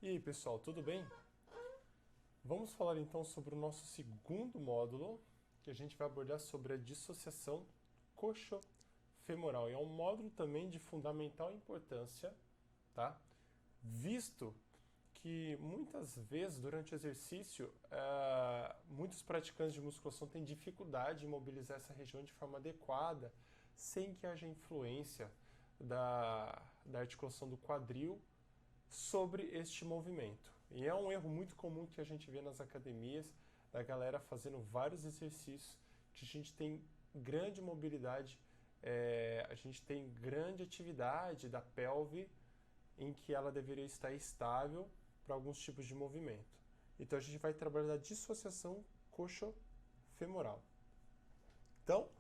E aí, pessoal, tudo bem? Vamos falar então sobre o nosso segundo módulo, que a gente vai abordar sobre a dissociação coxofemoral. E é um módulo também de fundamental importância, tá? Visto que muitas vezes durante o exercício, muitos praticantes de musculação têm dificuldade em mobilizar essa região de forma adequada, sem que haja influência da articulação do quadril sobre este movimento. E é um erro muito comum que a gente vê nas academias, da galera fazendo vários exercícios, que a gente tem grande mobilidade, a gente tem grande atividade da pelve em que ela deveria estar estável para alguns tipos de movimento. Então a gente vai trabalhar a dissociação coxofemoral. Então,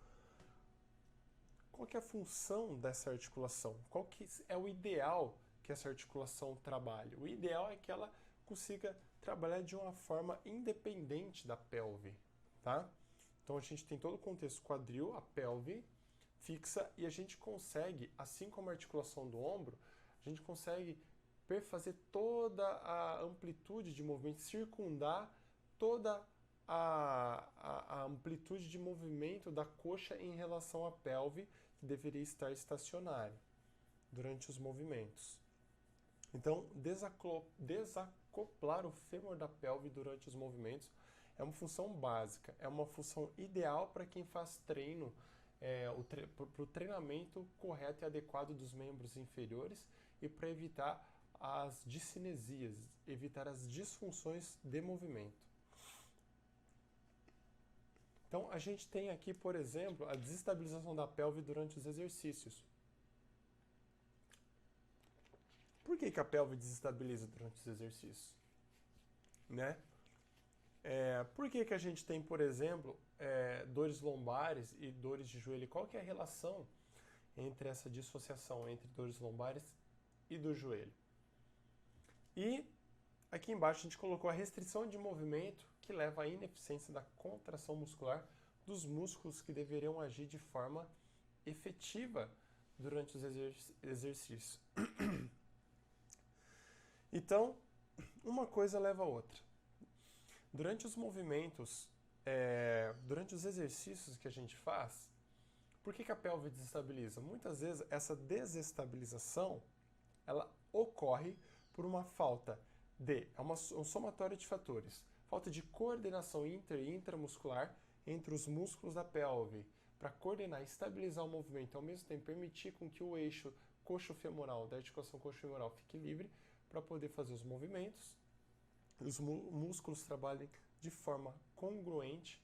qual que é a função dessa articulação? Qual que é o ideal que essa articulação trabalhe? O ideal é que ela consiga trabalhar de uma forma independente da pelve, tá? Então a gente tem todo o contexto quadril, a pelve fixa, e a gente consegue, assim como a articulação do ombro, a gente consegue perfazer toda a amplitude de movimento, circundar toda a amplitude de movimento da coxa em relação à pelve, que deveria estar estacionária durante os movimentos. Então, desacoplar o fêmur da pelve durante os movimentos é uma função básica, é uma função ideal para quem faz treino, para o treinamento correto e adequado dos membros inferiores e para evitar as discinesias, evitar as disfunções de movimento. Então, a gente tem aqui, por exemplo, a desestabilização da pelve durante os exercícios. Por que a pelve desestabiliza durante os exercícios? Né? Por que a gente tem, por exemplo, dores lombares e dores de joelho? Qual que é a relação entre essa dissociação entre dores lombares e do joelho? E aqui embaixo a gente colocou a restrição de movimento que leva à ineficiência da contração muscular dos músculos que deveriam agir de forma efetiva durante os exercícios. Então, uma coisa leva a outra. Durante os movimentos, durante os exercícios que a gente faz, por que a pelve desestabiliza? Muitas vezes essa desestabilização ela ocorre por uma falta de, um somatório de fatores, falta de coordenação inter e intramuscular entre os músculos da pelve, para coordenar e estabilizar o movimento, ao mesmo tempo permitir com que o eixo coxofemoral, da articulação coxofemoral, fique livre para poder fazer os movimentos, os músculos trabalhem de forma congruente.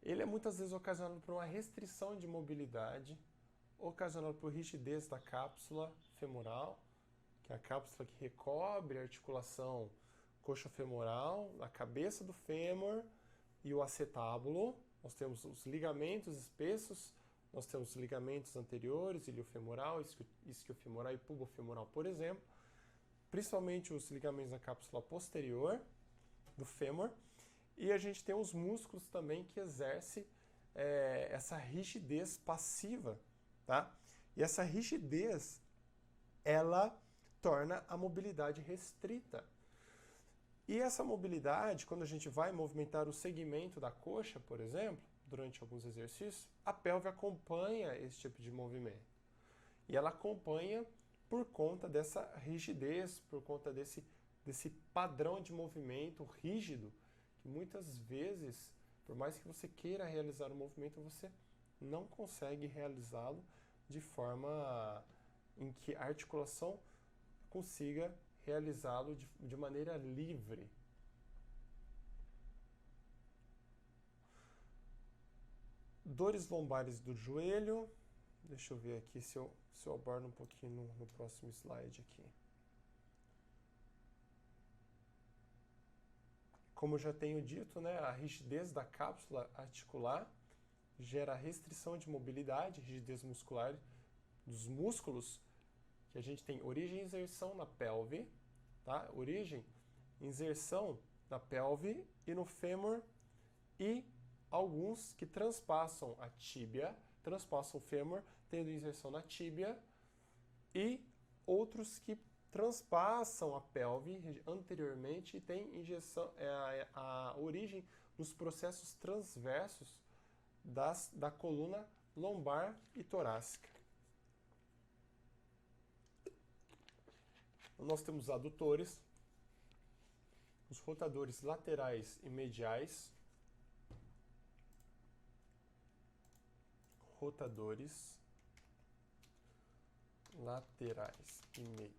Ele é muitas vezes ocasionado por uma restrição de mobilidade, ocasionado por rigidez da cápsula femoral, que é a cápsula que recobre a articulação coxofemoral, a cabeça do fêmur e o acetábulo. Nós temos os ligamentos espessos, nós temos os ligamentos anteriores, iliofemoral, isquiofemoral e pubofemoral, por exemplo, principalmente os ligamentos da cápsula posterior do fêmur, e a gente tem os músculos também que exercem essa rigidez passiva, tá? E essa rigidez, ela torna a mobilidade restrita. E essa mobilidade, quando a gente vai movimentar o segmento da coxa, por exemplo, durante alguns exercícios, a pelve acompanha esse tipo de movimento. E ela acompanha por conta dessa rigidez, por conta desse padrão de movimento rígido, que muitas vezes, por mais que você queira realizar o movimento, você não consegue realizá-lo de forma em que a articulação consiga realizá-lo de maneira livre. Dores lombares do joelho. Deixa eu ver aqui se eu abordo um pouquinho no próximo slide aqui. Como eu já tenho dito, né, a rigidez da cápsula articular gera restrição de mobilidade, rigidez muscular dos músculos, que a gente tem origem e inserção na pelve, tá? Origem, inserção na pelve e no fêmur, e alguns que transpassam a tíbia, transpassam o fêmur, tendo inserção na tíbia, e outros que transpassam a pelve anteriormente e tem injeção, a origem nos processos transversos da coluna lombar e torácica. Nós temos os adutores, os rotadores laterais e mediais, rotadores laterais e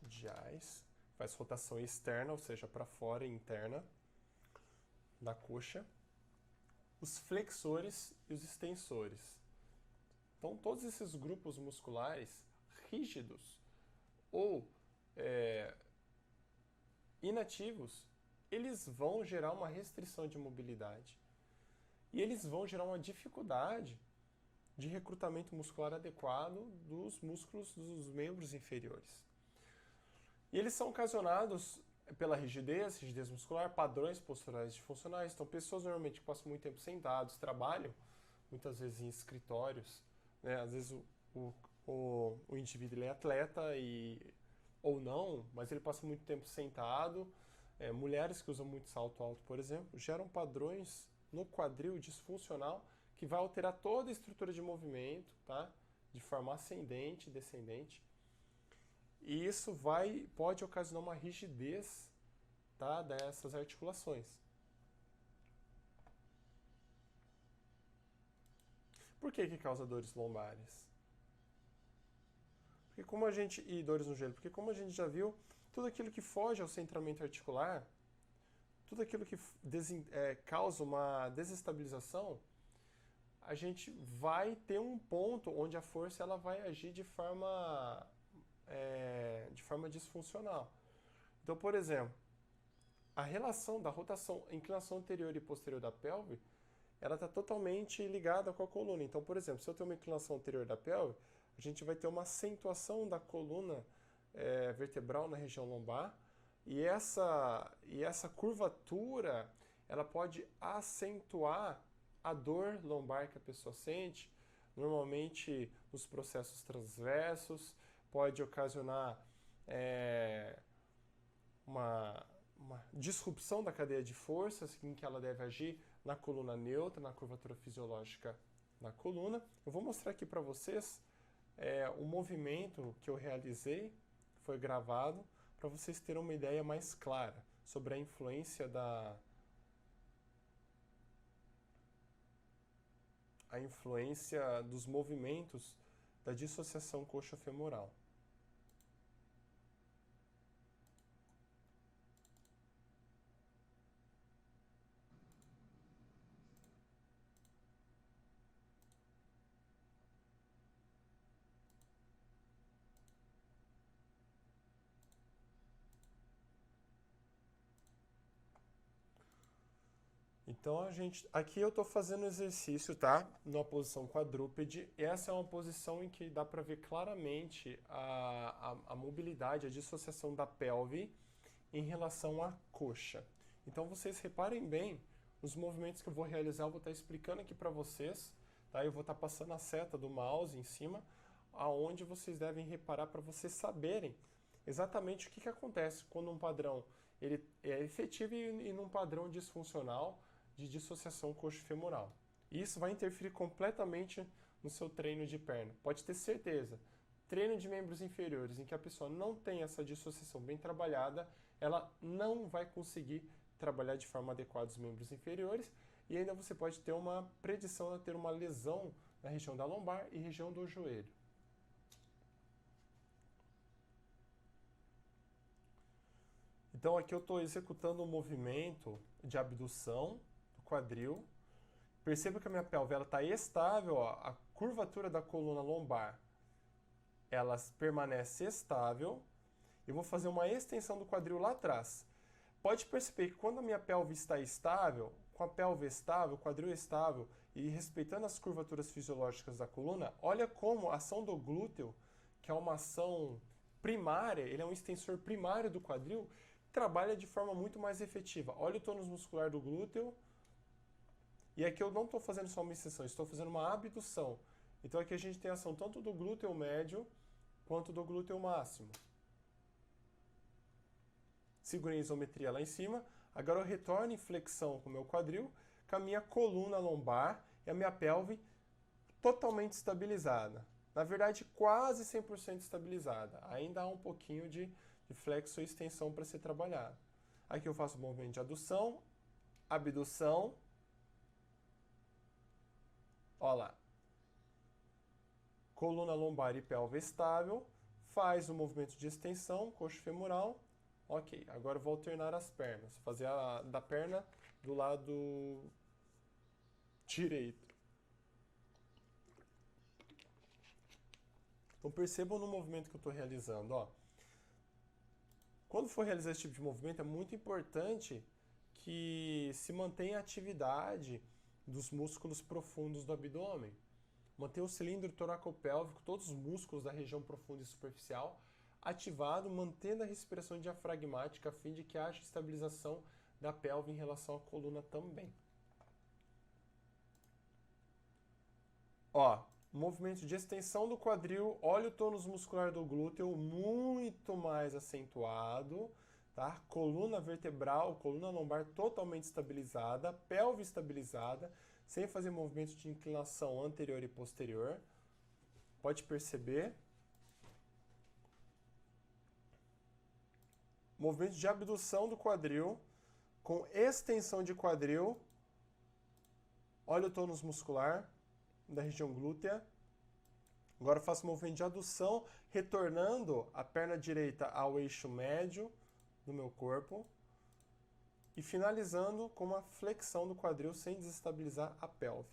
mediais, faz rotação externa, ou seja, para fora e interna da coxa, os flexores e os extensores. Então, todos esses grupos musculares rígidos ou inativos, eles vão gerar uma restrição de mobilidade e eles vão gerar uma dificuldade de recrutamento muscular adequado dos músculos dos membros inferiores. E eles são ocasionados pela rigidez muscular, padrões posturais disfuncionais. Então, pessoas normalmente que passam muito tempo sentados, trabalham muitas vezes em escritórios, né? Às vezes o indivíduo ele é atleta ou não, mas ele passa muito tempo sentado. Mulheres que usam muito salto alto, por exemplo, geram padrões no quadril disfuncional que vai alterar toda a estrutura de movimento, tá? De forma ascendente e descendente. E isso pode ocasionar uma rigidez, tá? Dessas articulações. Por que causa dores lombares? E dores no joelho? Porque como a gente já viu, tudo aquilo que foge ao centramento articular, tudo aquilo que causa uma desestabilização, a gente vai ter um ponto onde a força ela vai agir de forma disfuncional. Então, por exemplo, a relação da rotação, inclinação anterior e posterior da pelve, ela está totalmente ligada com a coluna. Então, por exemplo, se eu tenho uma inclinação anterior da pelve, a gente vai ter uma acentuação da coluna vertebral na região lombar, e essa curvatura ela pode acentuar a dor lombar que a pessoa sente, normalmente nos processos transversos, pode ocasionar uma disrupção da cadeia de forças em que ela deve agir na coluna neutra, na curvatura fisiológica da coluna. Eu vou mostrar aqui para vocês o movimento que eu realizei, foi gravado, para vocês terem uma ideia mais clara sobre a influência dos movimentos da dissociação coxo-femoral. Então, aqui eu estou fazendo um exercício, tá? Numa posição quadrúpede. Essa é uma posição em que dá para ver claramente a mobilidade, a dissociação da pelve em relação à coxa. Então, vocês reparem bem nos movimentos que eu vou realizar. Eu vou estar explicando aqui para vocês, tá? Eu vou estar passando a seta do mouse em cima, aonde vocês devem reparar para vocês saberem exatamente o que acontece quando um padrão ele é efetivo e num padrão disfuncional de dissociação coxo-femoral. Isso vai interferir completamente no seu treino de perna. Pode ter certeza. Treino de membros inferiores em que a pessoa não tem essa dissociação bem trabalhada, ela não vai conseguir trabalhar de forma adequada os membros inferiores e ainda você pode ter uma predição a ter uma lesão na região da lombar e região do joelho. Então aqui eu estou executando um movimento de abdução do quadril. Perceba que a minha pelve está estável, ó. A curvatura da coluna lombar ela permanece estável. Eu vou fazer uma extensão do quadril lá atrás. Pode perceber que quando a minha pelve está estável, com a pelve estável, o quadril estável e respeitando as curvaturas fisiológicas da coluna, olha como a ação do glúteo, que é uma ação primária, ele é um extensor primário do quadril, trabalha de forma muito mais efetiva. Olha o tônus muscular do glúteo. E aqui eu não estou fazendo só uma extensão, estou fazendo uma abdução. Então aqui a gente tem ação tanto do glúteo médio quanto do glúteo máximo. segurei a isometria lá em cima, agora eu retorno em flexão com o meu quadril, com a minha coluna lombar e a minha pelve totalmente estabilizada. Na verdade, quase 100% estabilizada. Ainda há um pouquinho de flexo e extensão para ser trabalhado. Aqui eu faço o movimento de adução, abdução. Olha lá. Coluna lombar e pelve estável. Faz o movimento de extensão, coxo femoral. Ok, agora eu vou alternar as pernas. Fazer a da perna do lado direito. Então percebam no movimento que eu estou realizando. Ó. Quando for realizar esse tipo de movimento, é muito importante que se mantenha a atividade dos músculos profundos do abdômen. Manter o cilindro toracopélvico, todos os músculos da região profunda e superficial, ativado, mantendo a respiração diafragmática a fim de que haja estabilização da pelve em relação à coluna também. Ó, movimento de extensão do quadril, olha o tônus muscular do glúteo muito mais acentuado, tá? Coluna vertebral, coluna lombar totalmente estabilizada, pelve estabilizada, sem fazer movimentos de inclinação anterior e posterior. Pode perceber. Movimento de abdução do quadril, com extensão de quadril. Olha o tônus muscular da região glútea. Agora eu faço o movimento de adução, retornando a perna direita ao eixo médio do meu corpo. E finalizando com uma flexão do quadril sem desestabilizar a pelve.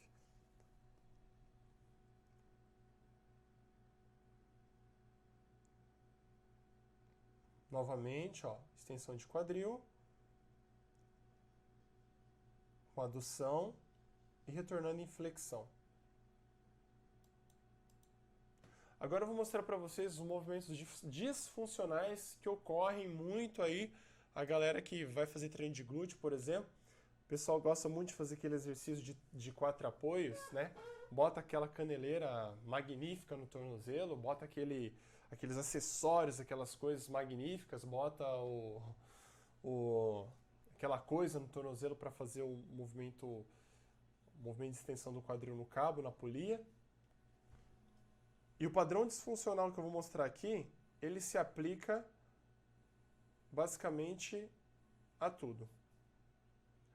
Novamente, ó, extensão de quadril, com adução e retornando em flexão. Agora eu vou mostrar para vocês os movimentos disfuncionais que ocorrem muito aí. A galera que vai fazer treino de glúteo, por exemplo, o pessoal gosta muito de fazer aquele exercício de 4 apoios, né? Bota aquela caneleira magnífica no tornozelo, bota aqueles acessórios, aquelas coisas magníficas, bota aquela coisa no tornozelo para fazer o movimento de extensão do quadril no cabo, na polia. E o padrão disfuncional que eu vou mostrar aqui, ele se aplica basicamente a tudo.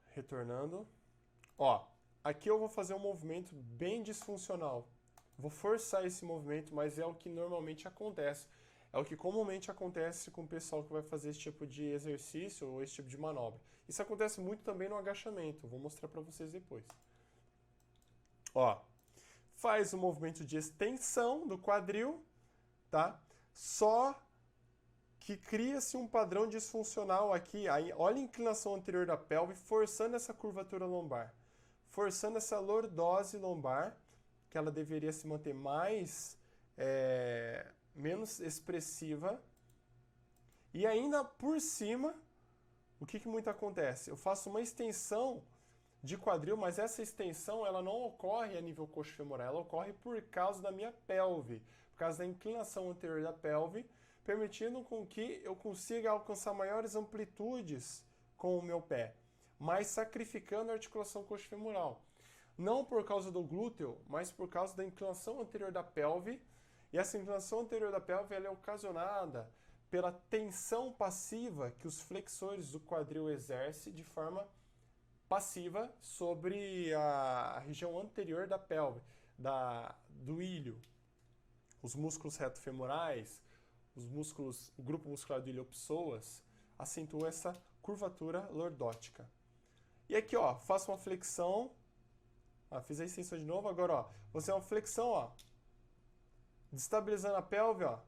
Retornando. Ó, aqui eu vou fazer um movimento bem disfuncional. Vou forçar esse movimento, mas é o que normalmente acontece. É o que comumente acontece com o pessoal que vai fazer esse tipo de exercício ou esse tipo de manobra. Isso acontece muito também no agachamento. Vou mostrar para vocês depois. Ó, faz o movimento de extensão do quadril, tá? Só que cria-se um padrão disfuncional aqui. Aí, olha a inclinação anterior da pelve, forçando essa curvatura lombar. Forçando essa lordose lombar, que ela deveria se manter menos expressiva. E ainda por cima, o que muito acontece? Eu faço uma extensão de quadril, mas essa extensão ela não ocorre a nível coxo femoral, ela ocorre por causa da minha pelve, por causa da inclinação anterior da pelve, permitindo com que eu consiga alcançar maiores amplitudes com o meu pé, mas sacrificando a articulação coxo femoral. Não por causa do glúteo, mas por causa da inclinação anterior da pelve, e essa inclinação anterior da pelve ela é ocasionada pela tensão passiva que os flexores do quadril exercem de forma passiva sobre a região anterior da pelve, do ilho. Os músculos retofemorais, o grupo muscular do iliopsoas, acentuam essa curvatura lordótica. E aqui, ó, faço uma flexão. Fiz a extensão de novo. Agora, ó, vou fazer uma flexão, ó, destabilizando a pelve, ó.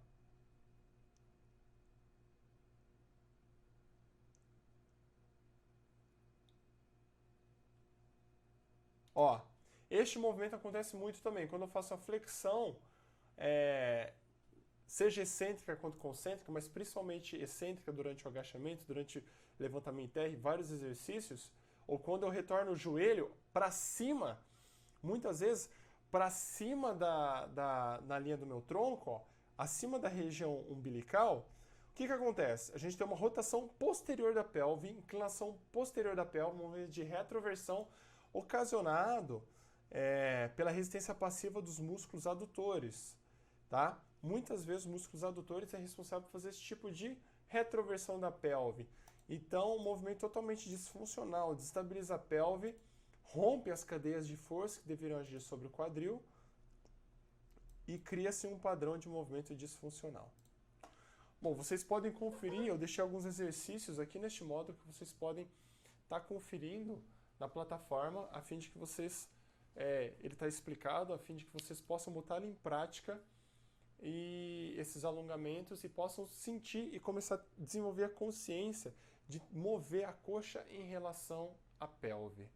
Ó, este movimento acontece muito também. Quando eu faço a flexão, seja excêntrica quanto concêntrica, mas principalmente excêntrica durante o agachamento, durante o levantamento em terra, vários exercícios, ou quando eu retorno o joelho para cima, muitas vezes para cima na linha do meu tronco, ó, acima da região umbilical, O que acontece? A gente tem uma rotação posterior da pelve, inclinação posterior da pelve, um movimento de retroversão ocasionado pela resistência passiva dos músculos adutores, tá? Muitas vezes os músculos adutores é responsável por fazer esse tipo de retroversão da pelve. Então, um movimento totalmente disfuncional, desestabiliza a pelve, rompe as cadeias de força que deveriam agir sobre o quadril e cria-se um padrão de movimento disfuncional. Bom, vocês podem conferir, eu deixei alguns exercícios aqui neste módulo que vocês podem estar conferindo na plataforma, a fim de que vocês, ele está explicado, a fim de que vocês possam botar em prática e esses alongamentos e possam sentir e começar a desenvolver a consciência de mover a coxa em relação à pelve.